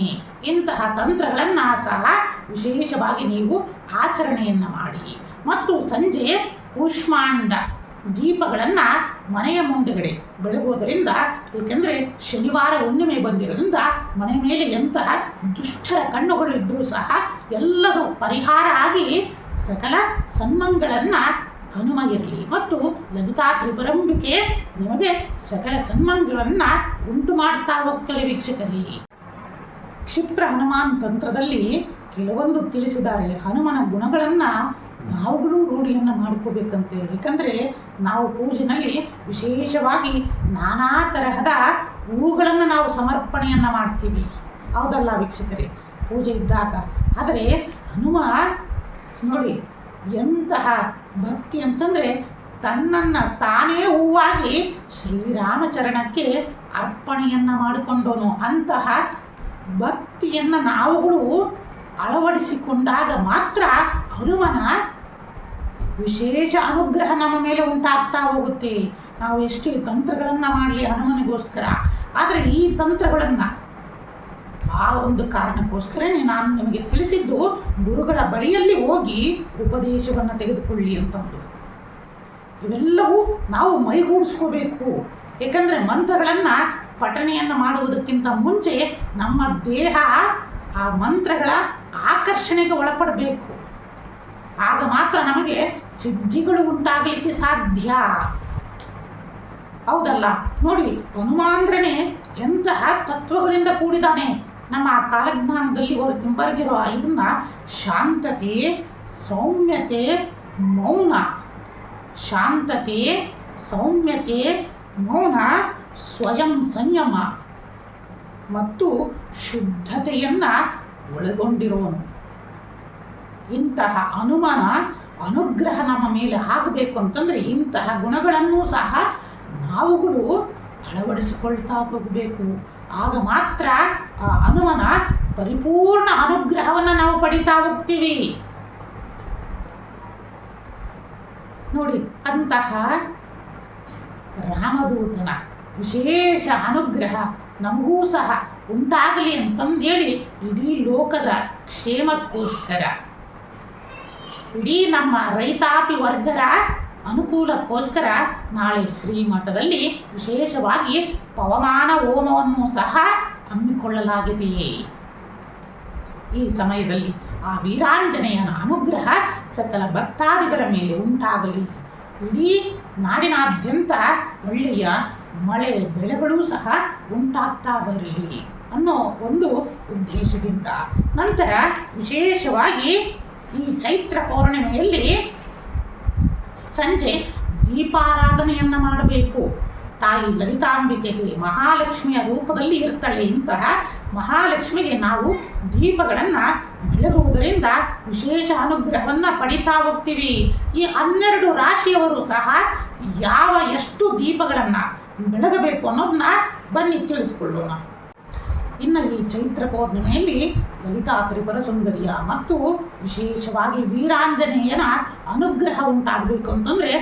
ಇಂತಹ ತಂತ್ರಗಳನ್ನು ಸಹ ವಿಶೇಷವಾಗಿ ನೀವು ಆಚರಣೆಯನ್ನು ಮಾಡಿ. ಮತ್ತು ಸಂಜೆ ಕೂಷ್ಮಾಂಡ ದೀಪಗಳನ್ನು ಮನೆಯ ಮುಂದೆಗಡೆ ಬೆಳಗುವುದರಿಂದ, ಏಕೆಂದರೆ ಶನಿವಾರ ಹುಣ್ಣಿಮೆ ಬಂದಿರೋದ್ರಿಂದ ಮನೆ ಮೇಲೆ ಎಂತಹ ದುಷ್ಟರ ಕಣ್ಣುಗಳು ಇದ್ದರೂ ಸಹ ಎಲ್ಲದೂ ಪರಿಹಾರ ಆಗಿ ಸಕಲ ಸನ್ಮಂಗಳನ್ನು ಹನುಮ ಇರಲಿ ಮತ್ತು ಲಲಿತಾ ತ್ರಿಪುರಂಬಿಕೆ ನಿಮಗೆ ಸಕಲ ಸನ್ಮಂಗಳನ್ನು ಉಂಟು ಮಾಡ್ತಾ ಹೋಗ್ತವೆ. ವೀಕ್ಷಕರೇ, ಕ್ಷಿಪ್ರ ಹನುಮಾನ್ ತಂತ್ರದಲ್ಲಿ ಕೆಲವೊಂದು ತಿಳಿಸಿದ್ದಾರೆ. ಹನುಮನ ಗುಣಗಳನ್ನು ನಾವುಗಳು ರೂಢಿಯನ್ನು ಮಾಡ್ಕೋಬೇಕಂತೆ. ಏಕೆಂದರೆ ನಾವು ಪೂಜೆಯಲ್ಲಿ ವಿಶೇಷವಾಗಿ ನಾನಾ ತರಹದ ಹೂಗಳನ್ನು ನಾವು ಸಮರ್ಪಣೆಯನ್ನು ಮಾಡ್ತೀವಿ, ಹೌದಲ್ಲ ವೀಕ್ಷಕರೇ, ಪೂಜೆ ಇದ್ದಾಗ. ಆದರೆ ಹನುಮ ನೋಡಿ ಎಂತಹ ಭಕ್ತಿ ಅಂತಂದರೆ ತನ್ನನ್ನು ತಾನೇ ಹೂವಾಗಿ ಶ್ರೀರಾಮಚರಣಕ್ಕೆ ಅರ್ಪಣೆಯನ್ನು ಮಾಡಿಕೊಂಡವನು. ಅಂತಹ ಭಕ್ತಿಯನ್ನು ನಾವುಗಳು ಅಳವಡಿಸಿಕೊಂಡಾಗ ಮಾತ್ರ ಹನುಮನ ವಿಶೇಷ ಅನುಗ್ರಹ ನಮ್ಮ ಮೇಲೆ ಉಂಟಾಗ್ತಾ ಹೋಗುತ್ತೆ. ನಾವು ಎಷ್ಟೇ ತಂತ್ರಗಳನ್ನು ಮಾಡಲಿ ಹನುಮನಿಗೋಸ್ಕರ, ಆದರೆ ಈ ತಂತ್ರಗಳನ್ನು ಆ ಒಂದು ಕಾರಣಕ್ಕೋಸ್ಕರನೇ ನಾನು ನಿಮಗೆ ತಿಳಿಸಿದ್ದು ಗುರುಗಳ ಬಳಿಯಲ್ಲಿ ಹೋಗಿ ಉಪದೇಶವನ್ನು ತೆಗೆದುಕೊಳ್ಳಿ ಅಂತಂದು. ಇವೆಲ್ಲವೂ ನಾವು ಮೈಗೂಡಿಸ್ಕೋಬೇಕು. ಏಕೆಂದರೆ ಮಂತ್ರಗಳನ್ನು ಪಠಣೆಯನ್ನು ಮಾಡುವುದಕ್ಕಿಂತ ಮುಂಚೆ ನಮ್ಮ ದೇಹ ಆ ಮಂತ್ರಗಳ ಆಕರ್ಷಣೆಗೆ ಒಳಪಡಬೇಕು. ಆಗ ಮಾತ್ರ ನಮಗೆ ಸಿದ್ಧಿಗಳು ಉಂಟಾಗಲಿಕ್ಕೆ ಸಾಧ್ಯ, ಹೌದಲ್ಲ. ನೋಡಿ, ಹನುಮಾಂದ್ರನೇ ಎಂತಹ ತತ್ವಗಳಿಂದ ಕೂಡಿದಾನೆ. ನಮ್ಮ ಕಾಲಜ್ಞಾನದಲ್ಲಿ ಅವರು ಬರೆದಿರೋ ಇದನ್ನ ಶಾಂತತೆ, ಸೌಮ್ಯತೆ, ಮೌನ, ಶಾಂತತೆ, ಸೌಮ್ಯತೆ, ಮೌನ, ಸ್ವಯಂ ಸಂಯಮ ಮತ್ತು ಶುದ್ಧತೆಯನ್ನು ಒಳಗೊಂಡಿರೋನು. ಇಂತಹ ಹನುಮನ ಅನುಗ್ರಹ ನಮ್ಮ ಮೇಲೆ ಆಗಬೇಕು ಅಂತಂದರೆ ಇಂತಹ ಗುಣಗಳನ್ನು ಸಹ ನಾವುಗಳು ಅಳವಡಿಸಿಕೊಳ್ತಾ ಹೋಗಬೇಕು. ಆಗ ಮಾತ್ರ ಆ ಹನುಮನ ಪರಿಪೂರ್ಣ ಅನುಗ್ರಹವನ್ನು ನಾವು ಪಡಿತಾ ಹೋಗ್ತೀವಿ. ನೋಡಿ, ಅಂತಹ ರಾಮದೂತನ ವಿಶೇಷ ಅನುಗ್ರಹ ನಮಗೂ ಸಹ ಉಂಟಾಗಲಿ ಅಂತಂದೇಳಿ ಇಡೀ ಲೋಕದ ಕ್ಷೇಮಕ್ಕೋಸ್ಕರ, ಇಡೀ ನಮ್ಮ ರೈತಾಪಿ ವರ್ಗರ ಅನುಕೂಲಕ್ಕೋಸ್ಕರ ನಾಳೆ ಶ್ರೀಮಠದಲ್ಲಿ ವಿಶೇಷವಾಗಿ ಪವಮಾನ ಹೋಮವನ್ನು ಸಹ ಹಮ್ಮಿಕೊಳ್ಳಲಾಗಿದೆ. ಈ ಸಮಯದಲ್ಲಿ ಆ ವೀರಾಂಜನೇಯನ ಅನುಗ್ರಹ ಸಕಲ ಭಕ್ತಾದಿಗಳ ಮೇಲೆ ಉಂಟಾಗಲಿ. ಇಡೀ ನಾಡಿನಾದ್ಯಂತ ಒಳ್ಳೆಯ ಮಳೆ ಬೆಳೆಗಳೂ ಸಹ ಉಂಟಾಗ್ತಾ ಬರಲಿ ಅನ್ನೋ ಒಂದು ಉದ್ದೇಶದಿಂದ ನಂತರ ವಿಶೇಷವಾಗಿ ಈ ಚೈತ್ರ ಪೌರ್ಣಿಮೆಯಲ್ಲಿ ಸಂಜೆ ದೀಪಾರಾಧನೆಯನ್ನು ಮಾಡಬೇಕು. ತಾಯಿ ಲಲಿತಾಂಬಿಕೆಗೆ ಮಹಾಲಕ್ಷ್ಮಿಯ ರೂಪದಲ್ಲಿ ಇರ್ತಾಳೆ. ಇಂತಹ ಮಹಾಲಕ್ಷ್ಮಿಗೆ ನಾವು ದೀಪಗಳನ್ನು ಬೆಳಗುವುದರಿಂದ ವಿಶೇಷ ಅನುಗ್ರಹವನ್ನು ಪಡಿತಾ ಹೋಗ್ತೀವಿ. ಈ 12 ರಾಶಿಯವರು ಸಹ ಎಷ್ಟು ದೀಪಗಳನ್ನು ಬೆಳಗಬೇಕು ಅನ್ನೋದನ್ನ ಬನ್ನಿ ತಿಳಿಸ್ಕೊಳ್ಳೋಣ. ಇನ್ನು ಈ ಚೈತ್ರ ಪೌರ್ಣಿಮೆಯಲ್ಲಿ ಲಲಿತಾ ತ್ರಿಪುರ ಸುಂದರಿಯ ಮತ್ತು ವಿಶೇಷವಾಗಿ ವೀರಾಂಜನೇಯನ ಅನುಗ್ರಹ ಉಂಟಾಗಬೇಕು ಅಂತಂದರೆ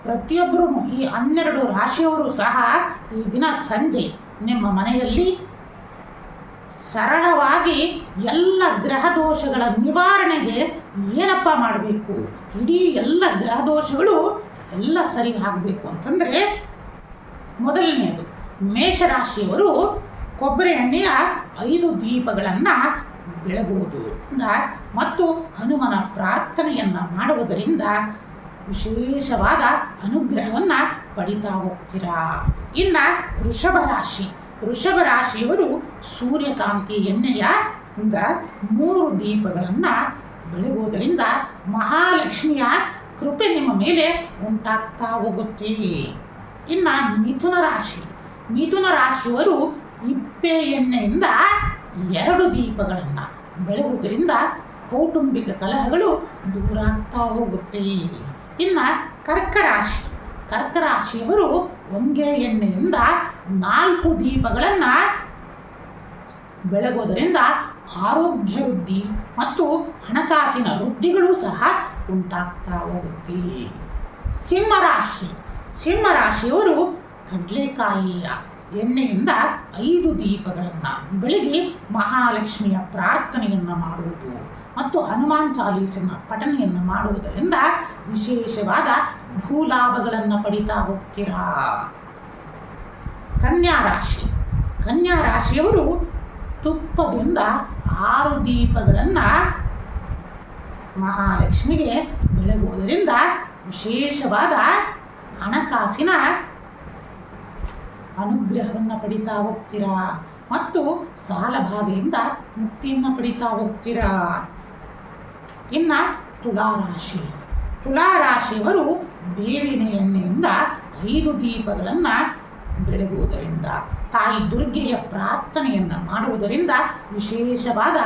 ಪ್ರತಿಯೊಬ್ಬರೂ ಈ 12 ರಾಶಿಯವರು ಸಹ ಈ ದಿನ ಸಂಜೆ ನಿಮ್ಮ ಮನೆಯಲ್ಲಿ ಸರಳವಾಗಿ ಎಲ್ಲ ಗ್ರಹ ದೋಷಗಳ ನಿವಾರಣೆಗೆ ಏನಪ್ಪ ಮಾಡಬೇಕು, ಇಡೀ ಎಲ್ಲ ಗ್ರಹ ದೋಷಗಳು ಎಲ್ಲ ಸರಿ ಆಗಬೇಕು ಅಂತಂದರೆ ಮೊದಲನೆಯದು ಮೇಷರಾಶಿಯವರು ಕೊಬ್ಬರಿ ಎಣ್ಣೆಯ 5 ದೀಪಗಳನ್ನು ಬೆಳಗುವುದು ಮತ್ತು ಹನುಮನ ಪ್ರಾರ್ಥನೆಯನ್ನು ಮಾಡುವುದರಿಂದ ವಿಶೇಷವಾದ ಅನುಗ್ರಹವನ್ನು ಪಡಿತಾ ಹೋಗ್ತೀರಾ. ಇನ್ನು ವೃಷಭ ರಾಶಿ ವೃಷಭ ರಾಶಿಯವರು ಸೂರ್ಯಕಾಂತಿ ಎಣ್ಣೆಯ 3 ದೀಪಗಳನ್ನು ಬೆಳಗುವುದರಿಂದ ಮಹಾಲಕ್ಷ್ಮಿಯ ಕೃಪೆ ನಿಮ್ಮ ಮೇಲೆ ಉಂಟಾಗ್ತಾ ಹೋಗುತ್ತೆ. ಇನ್ನು ಮಿಥುನ ರಾಶಿಯವರು ಇಪ್ಪೆ ಎಣ್ಣೆಯಿಂದ 2 ದೀಪಗಳನ್ನು ಬೆಳಗುವುದರಿಂದ ಕೌಟುಂಬಿಕ ಕಲಹಗಳು ದೂರಾಗ್ತಾ ಹೋಗುತ್ತೆ. ಇನ್ನು ಕರ್ಕ ರಾಶಿಯವರು ಹೊಂಗೆ ಎಣ್ಣೆಯಿಂದ 4 ದೀಪಗಳನ್ನು ಬೆಳಗೋದರಿಂದ ಆರೋಗ್ಯ ವೃದ್ಧಿ ಮತ್ತು ಹಣಕಾಸಿನ ವೃದ್ಧಿಗಳು ಸಹ ಉಂಟಾಗ್ತಾ ಹೋಗುತ್ತೆ. ಸಿಂಹರಾಶಿಯವರು ಕಡಲೆಕಾಯಿಯ ಎಣ್ಣೆಯಿಂದ 5 ದೀಪಗಳನ್ನು ಬೆಳಗಿ ಮಹಾಲಕ್ಷ್ಮಿಯ ಪ್ರಾರ್ಥನೆಯನ್ನು ಮಾಡುವುದು ಮತ್ತು ಹನುಮಾನ್ ಚಾಲೀಸನ ಪಠನೆಯನ್ನು ಮಾಡುವುದರಿಂದ ವಿಶೇಷವಾದ ಭೂಲಾಭಗಳನ್ನು ಪಡಿತಾ ಹೋಗ್ತೀರಾ. ಕನ್ಯಾ ರಾಶಿಯವರು ತುಪ್ಪದಿಂದ 6 ದೀಪಗಳನ್ನು ಮಹಾಲಕ್ಷ್ಮಿಗೆ ಬೆಳಗುವುದರಿಂದ ವಿಶೇಷವಾದ ಹಣಕಾಸಿನ ಅನುಗ್ರಹವನ್ನು ಪಡಿತಾ ಹೋಗ್ತೀರಾ ಮತ್ತು ಸಾಲಬಾಧೆಯಿಂದ ಮುಕ್ತಿಯನ್ನು ಪಡಿತಾ ಹೋಗ್ತೀರಾ. ಇನ್ನು ತುಲಾರಾಶಿಯವರು ಬೇವಿನ ಎಣ್ಣೆಯಿಂದ 5 ದೀಪಗಳನ್ನು ಬೆಳಗುವುದರಿಂದ ತಾಯಿ ದುರ್ಗೆಯ ಪ್ರಾರ್ಥನೆಯನ್ನು ಮಾಡುವುದರಿಂದ ವಿಶೇಷವಾದ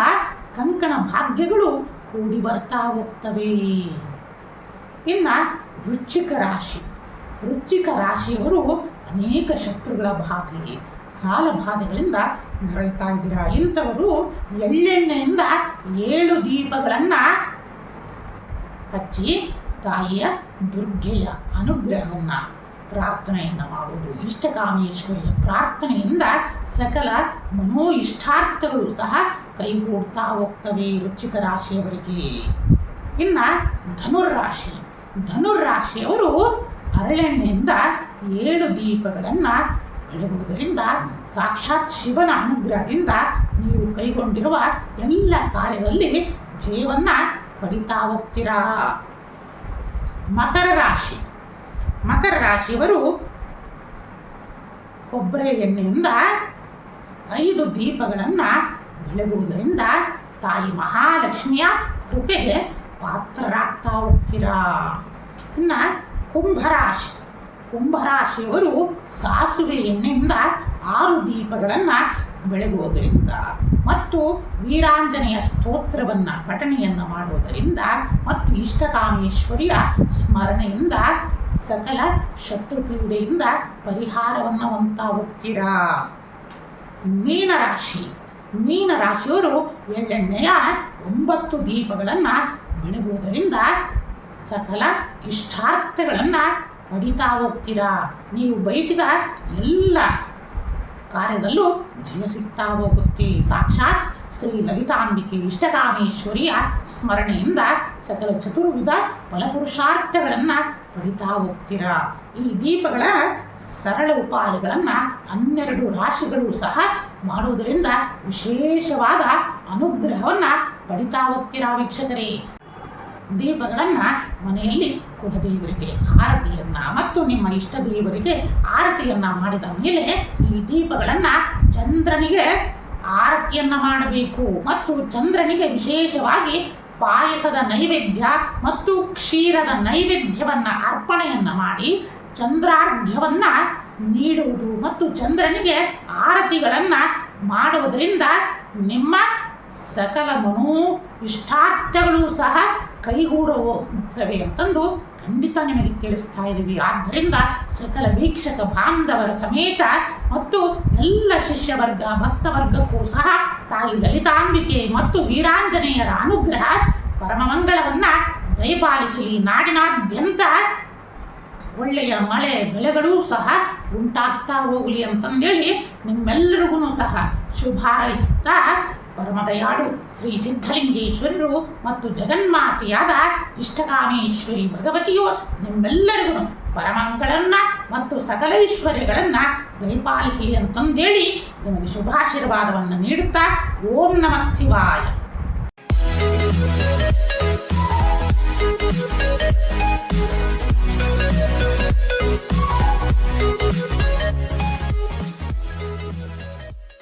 ಕಂಕಣ ಭಾಗ್ಯಗಳು ಕೂಡಿ ಬರ್ತಾ ಹೋಗ್ತವೆ. ಇನ್ನು ವೃಶ್ಚಿಕ ರಾಶಿಯವರು ಅನೇಕ ಶತ್ರುಗಳ ಬಾಧೆ ಸಾಲ ಬಾಧೆಗಳಿಂದ ನರಳ್ತಾ ಇದ್ದೀರಾ. ಇಂಥವರು ಎಳ್ಳೆಣ್ಣೆಯಿಂದ 7 ದೀಪಗಳನ್ನು ಹಚ್ಚಿ ತಾಯಿಯ ದುರ್ಗೆಯ ಅನುಗ್ರಹವನ್ನು ಪ್ರಾರ್ಥನೆಯನ್ನು ಮಾಡುವುದು ಇಷ್ಟಕಾಮೇಶ್ವರಿಯ ಪ್ರಾರ್ಥನೆಯಿಂದ ಸಕಲ ಮನೋಇಷ್ಟಾರ್ಥಗಳು ಸಹ ಕೈಗೂಡ್ತಾ ಹೋಗ್ತವೆ ವೃಶ್ಚಿಕ ರಾಶಿಯವರಿಗೆ. ಇನ್ನು ಧನುರ್ರಾಶಿಯವರು ಹರಳೆಣ್ಣೆಯಿಂದ 7 ದೀಪಗಳನ್ನು ಬೆಳಗುವುದರಿಂದ ಸಾಕ್ಷಾತ್ ಶಿವನ ಅನುಗ್ರಹದಿಂದ ನೀವು ಕೈಗೊಂಡಿರುವ ಎಲ್ಲ ಕಾರ್ಯಗಳಲ್ಲಿ ಜಯವನ್ನು ಪಡಿತಾ ಹೋಗ್ತೀರಾ. ಮಕರ ರಾಶಿಯವರು ಕೊಬ್ಬರಿ ಎಣ್ಣೆಯಿಂದ 5 ದೀಪಗಳನ್ನು ಬೆಳಗುವುದರಿಂದ ತಾಯಿ ಮಹಾಲಕ್ಷ್ಮಿಯ ಕೃಪೆಗೆ ಪಾತ್ರರಾಗ್ತಾ ಹೋಗ್ತೀರಾ. ಇನ್ನು ಕುಂಭರಾಶಿಯವರು ಸಾಸಿವೆ ಎಣ್ಣೆಯಿಂದ 6 ದೀಪಗಳನ್ನು ಬೆಳಗುವುದರಿಂದ ಮತ್ತು ವೀರಾಂಜನೆಯ ಸ್ತೋತ್ರವನ್ನು ಪಠಣೆಯನ್ನು ಮಾಡುವುದರಿಂದ ಮತ್ತು ಇಷ್ಟಕಾಮೇಶ್ವರಿಯ ಸ್ಮರಣೆಯಿಂದ ಸಕಲ ಶತ್ರುಪೀಡೆಯಿಂದ ಪರಿಹಾರವನ್ನು ಹೊಂದ್ತಾ ಹೋಗ್ತೀರಾ. ಮೀನರಾಶಿಯವರು ಎಳ್ಳೆಣ್ಣೆಯ 9 ದೀಪಗಳನ್ನು ಬೆಳಗುವುದರಿಂದ ಸಕಲ ಇಷ್ಟಾರ್ಥಗಳನ್ನು ಪಡಿತಾ ಹೋಗ್ತೀರಾ. ನೀವು ಬಯಸಿದ ಎಲ್ಲ ಕಾರ್ಯದಲ್ಲೂ ಜಯ ಸಿಗ್ತಾ ಹೋಗುತ್ತೆ. ಸಾಕ್ಷಾತ್ ಶ್ರೀ ಲಲಿತಾಂಬಿಕೆ ಇಷ್ಟಕಾಮೇಶ್ವರಿಯ ಸ್ಮರಣೆಯಿಂದ ಸಕಲ ಚತುರ್ವಿಧ ಫಲಪುರುಷಾರ್ಥಗಳನ್ನು ಪಡಿತಾ ಹೋಗ್ತೀರಾ. ಈ ದೀಪಗಳ ಸರಳ ಉಪಾಯಗಳನ್ನು 12 ರಾಶಿಗಳು ಸಹ ಮಾಡುವುದರಿಂದ ವಿಶೇಷವಾದ ಅನುಗ್ರಹವನ್ನು ಪಡಿತಾ ಹೋಗ್ತೀರಾ ವೀಕ್ಷಕರೇ. ದೀಪಗಳನ್ನು ಮನೆಯಲ್ಲಿ ಕುಲದೇವರಿಗೆ ಆರತಿಯನ್ನು ಮತ್ತು ನಿಮ್ಮ ಇಷ್ಟ ದೇವರಿಗೆ ಆರತಿಯನ್ನು ಮಾಡಿದ ಮೇಲೆ ಈ ದೀಪಗಳನ್ನು ಚಂದ್ರನಿಗೆ ಆರತಿಯನ್ನು ಮಾಡಬೇಕು ಮತ್ತು ಚಂದ್ರನಿಗೆ ವಿಶೇಷವಾಗಿ ಪಾಯಸದ ನೈವೇದ್ಯ ಮತ್ತು ಕ್ಷೀರದ ನೈವೇದ್ಯವನ್ನು ಅರ್ಪಣೆಯನ್ನು ಮಾಡಿ ಚಂದ್ರಾರ್ಘ್ಯವನ್ನು ನೀಡುವುದು ಮತ್ತು ಚಂದ್ರನಿಗೆ ಆರತಿಗಳನ್ನು ಮಾಡುವುದರಿಂದ ನಿಮ್ಮ ಸಕಲ ಇಷ್ಟಾರ್ಥಗಳು ಸಹ ಕೈಗೂಡುತ್ತವೆ ಅಂತಂದು ಖಂಡಿತ ನಿಮಗೆ ತಿಳಿಸ್ತಾ ಇದ್ದೀವಿ. ಆದ್ದರಿಂದ ಸಕಲ ವೀಕ್ಷಕ ಬಾಂಧವರ ಸಮೇತ ಮತ್ತು ಎಲ್ಲ ಶಿಷ್ಯವರ್ಗ ಭಕ್ತವರ್ಗಕ್ಕೂ ಸಹ ತಾಯಿ ಲಲಿತಾಂಬಿಕೆ ಮತ್ತು ವೀರಾಂಜನೇಯರ ಅನುಗ್ರಹ ಪರಮಮಂಗಳವನ್ನು ದಯಪಾಲಿಸಿ ನಾಡಿನಾದ್ಯಂತ ಒಳ್ಳೆಯ ಮಳೆ ಬೆಳೆಗಳೂ ಸಹ ಉಂಟಾಗ್ತಾ ಹೋಗಲಿ ಅಂತಂದೇಳಿ ನಿಮ್ಮೆಲ್ಲರಿಗೂ ಸಹ ಶುಭ ಹಾರೈಸುತ್ತಾ ಪರಮದಯಾಳು ಶ್ರೀ ಸಿದ್ಧಲಿಂಗೇಶ್ವರರು ಮತ್ತು ಜಗನ್ಮಾತೆಯಾದ ಇಷ್ಟಕಾಮೇಶ್ವರಿ ಭಗವತಿಯು ನಿಮ್ಮೆಲ್ಲರಿಗೂ ಪರಮಂಗಳನ್ನ ಮತ್ತು ಸಕಲ ಐಶ್ವರ್ಯಗಳನ್ನು ದಯಪಾಲಿಸಲಿ ಅಂತಂದೇಳಿ ನಿಮಗೆ ಶುಭಾಶೀರ್ವಾದವನ್ನು ನೀಡುತ್ತಾ ಓಂ ನಮಃ ಶಿವಾಯ.